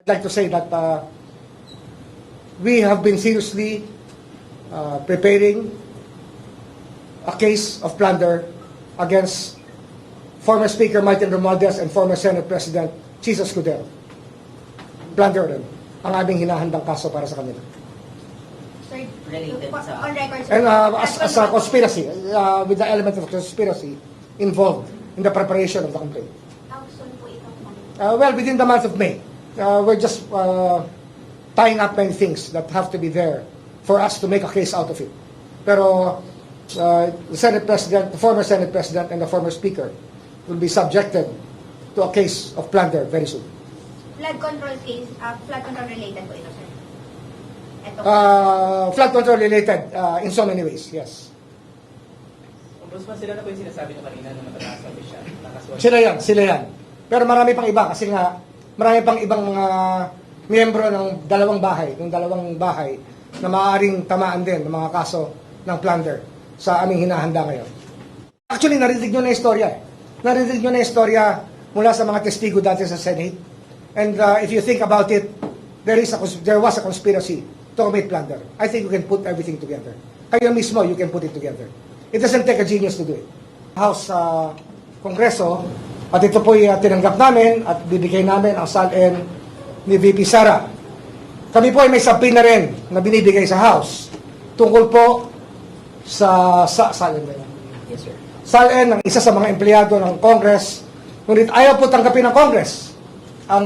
like to say that we have been seriously preparing a case of plunder against former Speaker Martin Romualdez and former Senate President Chis Escudero. Plunder rin ang aming hinahandang kaso para sa kanila. Sir, Related sa... on record, sir. And as a conspiracy, with the element of conspiracy involved in the preparation of the complaint. How soon po ito? Well, within the month of May. We're just tying up many things that have to be there for us to make a case out of it. Pero the Senate President, the former Senate President, and the former Speaker will be subjected to a case of plunder very soon. Flood control case, flood control related po ito, sir? Ito. Flood control related in so many ways, yes. Ombudsman, sila na po yung sinasabi nyo kanina nung matataas na siya. Sila yan. Pero marami pang iba kasi nga marami pang ibang mga miyembro ng dalawang bahay na maaaring tamaan din ng mga kaso ng plunder sa aming hinahanda ngayon. Actually, narinig nyo na istorya. Narinig nyo na istorya mula sa mga testigo dati sa Senate. And if you think about it, there was a conspiracy to commit plunder. I think you can put everything together. Kayo mismo, you can put it together. It doesn't take a genius to do it. House Kongreso, at ito po'y tinanggap namin at bibigay namin ang SALN ni VP Sara. Kami po ay may subpoena rin na binibigay sa House tungkol po sa SALN ba yan? Yes, sir. SALN ng isa sa mga empleyado ng Congress, ngunit ayaw po tanggapin ng Congress ang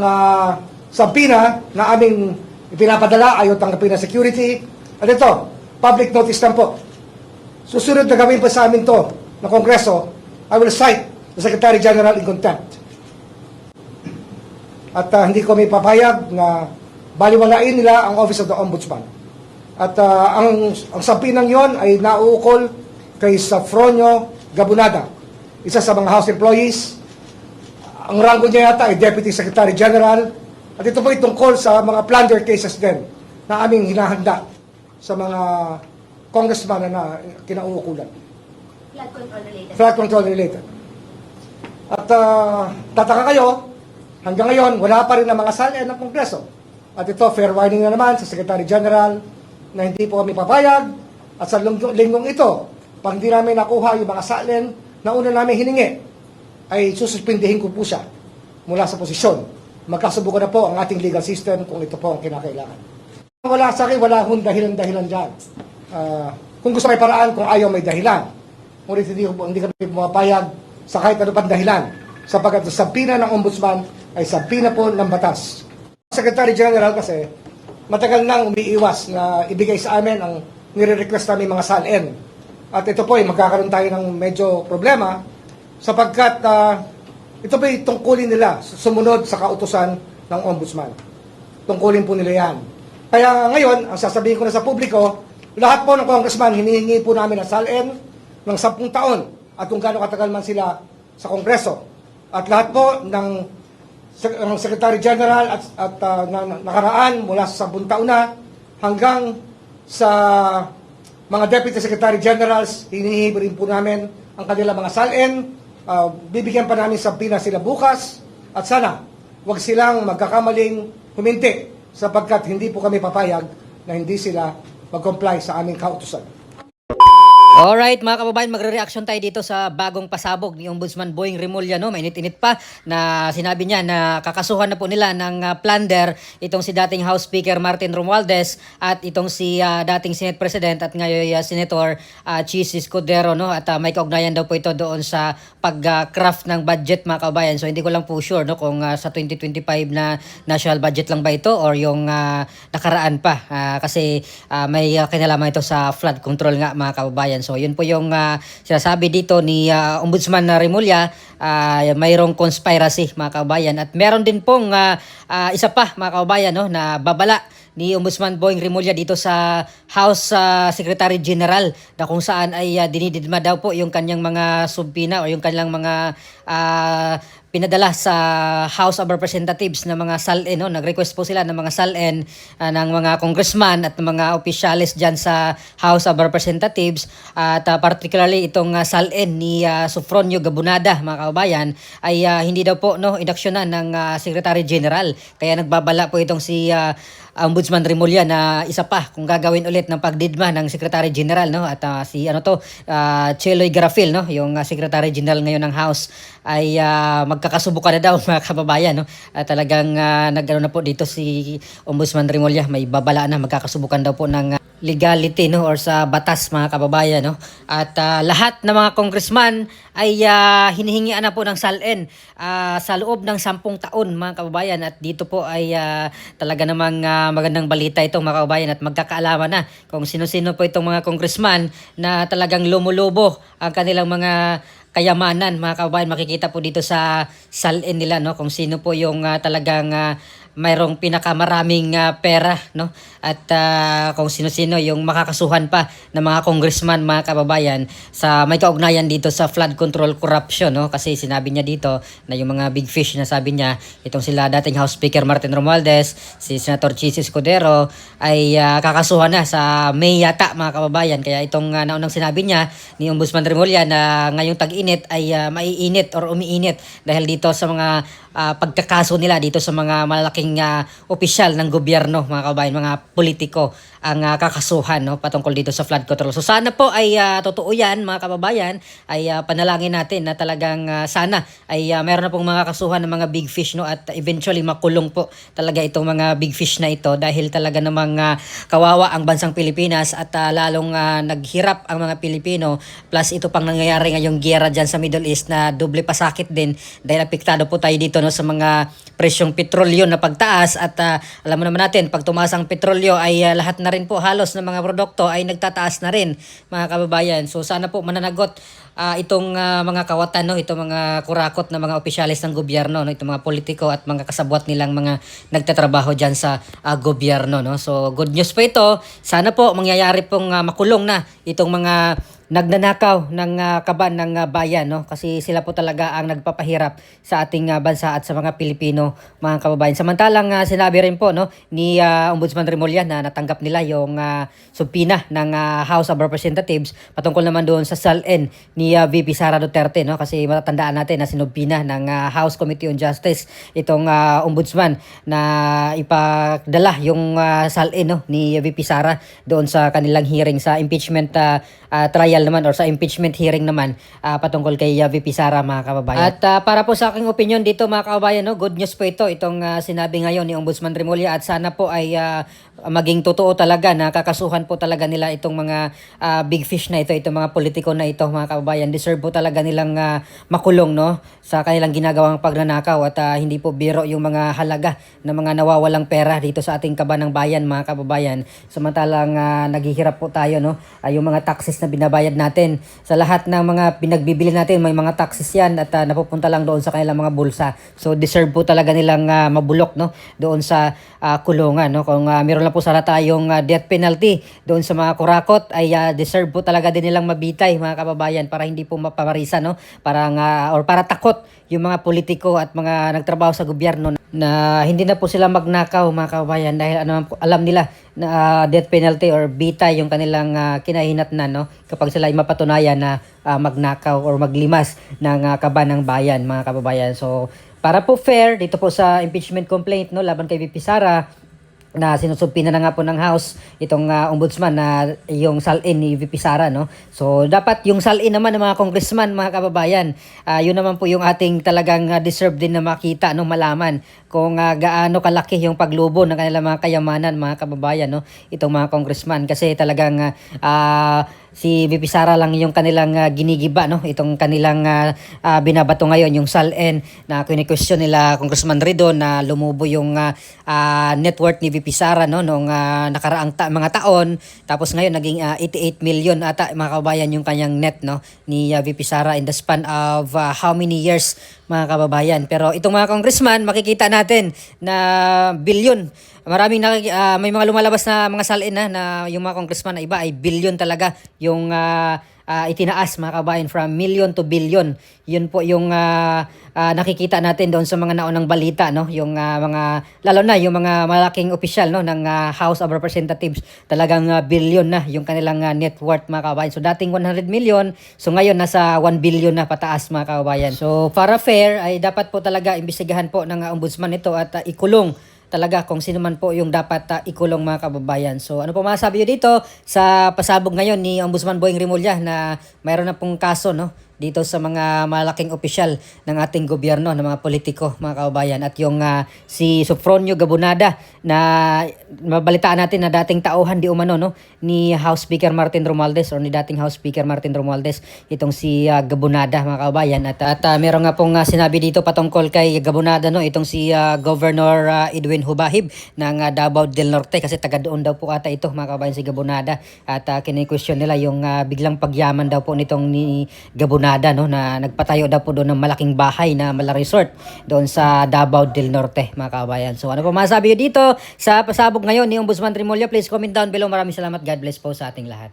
subpoena na aming ipinapadala, ayaw tanggapin ng security. At ito, public notice lang po. Susunod na gawin po sa amin to ng Kongreso, I will cite the Secretary General in contempt. At hindi ko may papayag na baliwalain nila ang Office of the Ombudsman. At ang subpoenang yon ay nauukol kay Safronio Gabunada, isa sa mga House employees. Ang rango niya yata ay Deputy Secretary General. At ito po ay tungkol sa mga plunder cases din na aming hinahanda sa mga congressman na kinauukulan. Flood control related. Flood control related. At tataka kayo, hanggang ngayon, wala pa rin ang mga SALN ng Kongreso. At ito, fair warning na naman sa Secretary General na hindi po kami papayag. At sa linggong ito, pag hindi namin nakuha yung mga SALN na una namin hiningi, ay sususpindihin ko po siya mula sa posisyon. Magkasubukan na po ang ating legal system kung ito po ang kinakailangan. Wala sa akin, wala akong dahilan dyan. Kung gusto may paraan, kung ayaw may dahilan. Ngunit hindi kami pumapayag sa kahit ano pang dahilan, sapagkat sa subpoena ng Ombudsman ay subpoena po ng batas. Secretary General kasi matagal nang umiiwas na ibigay sa amin ang nire-request namin mga SALN. At ito po ay magkakaroon tayo ng medyo problema sapagkat ito po ay tungkulin nila sumunod sa kautusan ng Ombudsman. Tungkulin po nila yan. Kaya ngayon, ang sasabihin ko na sa publiko, lahat po ng congressman hinihingi po namin ang SALN ng 10 taon at kung gaano katagal man sila sa Kongreso. At lahat po ng Secretary General at nakaraan mula sa 10 taon na hanggang sa mga Deputy Secretary Generals, hinihingi rin po namin ang kanilang mga SALN. Bibigyan pa namin subpoena sila bukas at sana wag silang magkakamaling huminti sapagkat hindi po kami papayag na hindi sila mag-comply sa aming kautusan. Alright mga kababayan, magre-reaction tayo dito sa bagong pasabog ni Ombudsman Boying Remulla, no? Mainit-init pa na sinabi niya na kakasuhan na po nila ng plunder itong si dating House Speaker Martin Romualdez at itong si dating Senate President at ngayon Senator Chis Escudero, no? At may kaugnayan daw po ito doon sa pag-craft ng budget mga kababayan. So hindi ko lang po sure, no, kung sa 2025 na national budget lang ba ito or yung nakaraan pa kasi may kinalaman ito sa flood control nga mga kababayan. So yun po yung sinasabi dito ni Ombudsman Remulla, mayroong conspiracy mga kababayan. At meron din pong isa pa mga kababayan, no, na babala ni Ombudsman Boying Remulla dito sa House Secretary General na kung saan ay dinididma daw po yung kanyang mga subpoena o yung kanilang mga pinadala sa House of Representatives na mga SALN, no? Nag-request po sila ng mga SALN ng mga congressman at ng mga opisyalis dyan sa House of Representatives at particularly itong SALN ni Safronio Gabunada mga kababayan ay hindi daw po no inaksyonan ng Secretary General. Kaya nagbabala po itong si Ombudsman Remulla na isa pa kung gagawin ulit ng pagdidma ng Secretary General no at si Cheloy Garafil no yung Secretary General ngayon ng House ay magkakasubukan na daw mga kababayan no at talagang nagano na po dito si Ombudsman Remulla, may babala na magkakasubukan daw po ng legality no or sa batas mga kababayan no at lahat ng mga congressman ay hinihingian na po ng salin sa loob ng 10 taon mga kababayan at dito po ay talaga namang magandang balita ito mga kababayan at magkakaalaman na kung sino-sino po itong mga congressman na talagang lumulobo ang kanilang mga kayamanan mga kababayan. Makikita po dito sa salin nila no kung sino po yung talagang mayroong pinakamaraming pera no at kung sino-sino yung makakasuhan pa ng mga congressman mga kababayan sa may kaugnayan dito sa flood control corruption no kasi sinabi niya dito na yung mga big fish na sabi niya itong sila dating House Speaker Martin Romualdez, si Senator Chis Escudero ay kakasuhan na sa May yata mga kababayan. Kaya itong naunang sinabi niya ni Ombudsman Remulla na ngayong tag-init ay maiinit or umiinit dahil dito sa mga pagkakaso nila dito sa mga malaking opisyal ng gobyerno mga kababayan, mga politiko ang kakasuhan no patungkol dito sa flood control. So sana po ay totoo yan mga kababayan, ay panalangin natin na talagang sana ay meron na pong mga kasuhan ng mga big fish no at eventually makulong po talaga itong mga big fish na ito dahil talaga namang kawawa ang bansang Pilipinas at lalong naghirap ang mga Pilipino plus ito pang nangyayari ngayong giyera dyan sa Middle East na doble pasakit din dahil apektado po tayo dito no sa mga presyong petrolyo na pagtaas at alam mo naman natin pag tumaas ang petrolyo ay lahat na rin po halos ng mga produkto ay nagtataas na rin mga kababayan. So sana po mananagot itong mga kawatan no itong mga kurakot na mga opisyalis ng gobyerno no itong mga politiko at mga kasabwat nilang mga nagtatrabaho diyan sa gobyerno no. So good news po ito. Sana po mangyayari pong makulong na itong mga nagnanakaw ng kaban ng bayan no kasi sila po talaga ang nagpapahirap sa ating bansa at sa mga Pilipino mga kababayan. Samantalang sinabi rin po no ni Ombudsman Remulla na natanggap nila yung subpina ng House of Representatives patungkol naman doon sa salin ni VP Sara Duterte no kasi matatandaan natin na sinubpina ng House Committee on Justice itong ombudsman na ipagdala yung salin no ni VP Sara doon sa kanilang hearing sa impeachment trial naman or sa impeachment hearing naman patungkol kay VP Sara mga kababayan. At para po sa aking opinion dito mga kababayan no, good news po ito itong sinabi ngayon ni Ombudsman Remulla at sana po ay maging totoo talaga na kakasuhan po talaga nila itong mga big fish na ito, itong mga politiko na ito mga kababayan. Deserve po talaga nilang makulong no sa kanilang ginagawang pagnanakaw at hindi po biro yung mga halaga ng mga nawawalang pera dito sa ating kaban ng bayan mga kababayan. Samantalang naghihirap po tayo no yung mga taxes na binabayad natin sa lahat ng mga pinagbibili natin may mga taxes yan at napupunta lang doon sa kanilang mga bulsa. So deserve po talaga nilang mabulok no doon sa kulungan no kung meron lang po sana tayong death penalty doon sa mga kurakot ay deserve po talaga din nilang mabitay mga kababayan para hindi po mapamarisa no parang or para takot yung mga politiko at mga nagtrabaho sa gobyerno na hindi na po sila magnakaw mga kababayan dahil alam nila na death penalty or bitay yung kanilang kinahinatnan no kapag sila ay mapatunayan na magnakaw or maglimas ng kaban ng bayan mga kababayan. So para po fair dito po sa impeachment complaint no laban kay VP Sara na sinusubpina na nga po ng House itong ombudsman na yung salin ni VP Sara no. So dapat yung salin naman ng mga congressman mga kababayan yun naman po yung ating talagang deserve din na makita no malaman kung gaano kalaki yung paglubo ng kanilang mga kayamanan mga kababayan no itong mga congressman kasi talagang si VP Sara lang yung kanilang ginigiba no itong kanilang binabato ngayon yung salin na kini-question nila Congressman Ridon na lumubo yung net worth ni VP Sara no noong nakaraang mga taon tapos ngayon naging 88 million ata mga kababayan yung kanyang net no ni VP Sara in the span of how many years mga kababayan. Pero itong mga congressman makikita natin na bilyon. Maraming may mga lumalabas na mga salin na yung mga congressman na iba ay bilyon talaga yung itinaas mga kabayan from million to billion. Yun po yung nakikita natin doon sa mga naunang balita, no? Yung mga lalo na yung mga malaking opisyal, no, ng House of Representatives, talagang billion na yung kanilang net worth mga kabayan. So dating 100 million, so ngayon nasa 1 billion na pataas mga kabayan. So para fair ay dapat po talaga imbestigahan po ng ombudsman ito at ikulong talaga kung sino man po yung dapat ikulong mga kababayan. So ano po masasabi nyo dito sa pasabog ngayon ni Ombudsman Boying Rimulya na mayroon na pong kaso, no, dito sa mga malaking opisyal ng ating gobyerno, ng mga politiko mga kababayan, at yung si Sofronio Gabonada na mabalitaan natin na dating tauhan di umano, no, ni House Speaker Martin Romualdez or ni dating House Speaker Martin Romualdez, itong si Gabonada mga kababayan, at meron nga pong sinabi dito patungkol kay Gabonada, no, itong si Governor Edwin Hubahib ng Davao del Norte, kasi taga doon daw po ata ito mga kababayan si Gabonada, at kini-question nila yung biglang pagyaman daw po nitong ni Gabonada, no, na nagpatayo daw po doon ng malaking bahay na mala resort doon sa Davao del Norte mga kababayan. So ano po masasabi nyo dito sa pasabog ngayon ni Ombudsman Rimulya? Please comment down below. Maraming salamat. God bless po sa ating lahat.